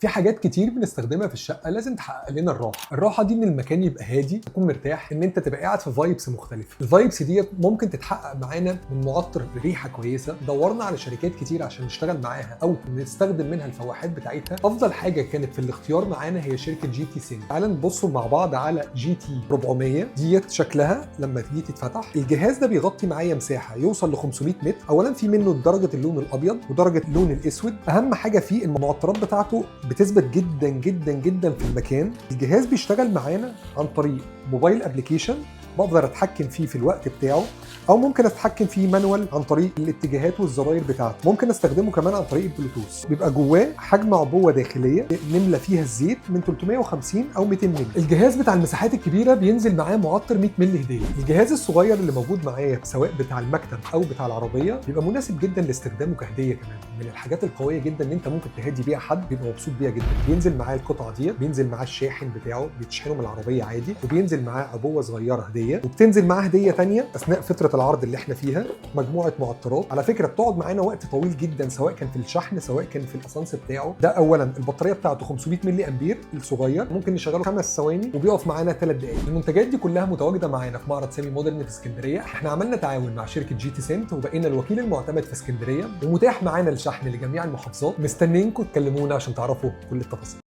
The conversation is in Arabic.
في حاجات كتير بنستخدمها في الشقه لازم تحقق لنا الراحه دي ان المكان يبقى هادي، تكون مرتاح، ان انت تبقى قاعد في فايبس مختلفه. الفايبس دي ممكن تتحقق معانا من معطر ريحه كويسه. دورنا على شركات كتير عشان نشتغل معاها او نستخدم منها الفواحات بتاعتها. افضل حاجه كانت في الاختيار معانا هي شركه جي تي سين. تعال نبصوا مع بعض على جي تي 400 ديت. شكلها لما تيجي تتفتح الجهاز ده بيغطي معايا مساحه يوصل ل 500 متر. اولا في منه درجه اللون الابيض ودرجه اللون الاسود. اهم حاجه فيه المعطرات بتاعته بتثبت جدا جدا جدا في المكان. الجهاز بيشتغل معانا عن طريق موبايل ابلكيشن، بقدر اتحكم فيه في الوقت بتاعه، او ممكن اتحكم فيه مانوال عن طريق الاتجاهات والزراير بتاعته. ممكن استخدمه كمان عن طريق البلوتوث. بيبقى جواه حجم عبوه داخليه نملى فيها الزيت من 350 او 200 مللي. الجهاز بتاع المساحات الكبيره بينزل معاه معطر 100 مللي هديه. الجهاز الصغير اللي موجود معايا سواء بتاع المكتب او بتاع العربيه بيبقى مناسب جدا لاستخدامه كهديه. كمان من الحاجات القويه جدا ان انت ممكن تهدي بيها حد، بيبقى مبسوط بيها جدا. بينزل معاه القطعه ديت، بينزل معاه الشاحن بتاعه بتشحنه من العربيه عادي، وبينزل معاه عبوه صغيره هديه، وبتنزل معاه هديه ثانيه اثناء فتره العرض اللي احنا فيها. مجموعه معطرات على فكره بتقعد معانا وقت طويل جدا، سواء كان في الشحن سواء كان في الاسانس بتاعه. ده اولا البطاريه بتاعته 500 ملي امبير الصغير، ممكن نشغله 5 ثواني وبيقف معانا 3 دقائق. المنتجات دي كلها متواجده معانا في معرض سامي مودرن في اسكندريه. احنا عملنا تعاون مع شركه جي تي سنت وبقينا الوكيل المعتمد في اسكندريه، ومتاح معانا الشحن لجميع المحافظات. مستنيينكم تكلمونا عشان تعرفوا كل التفاصيل.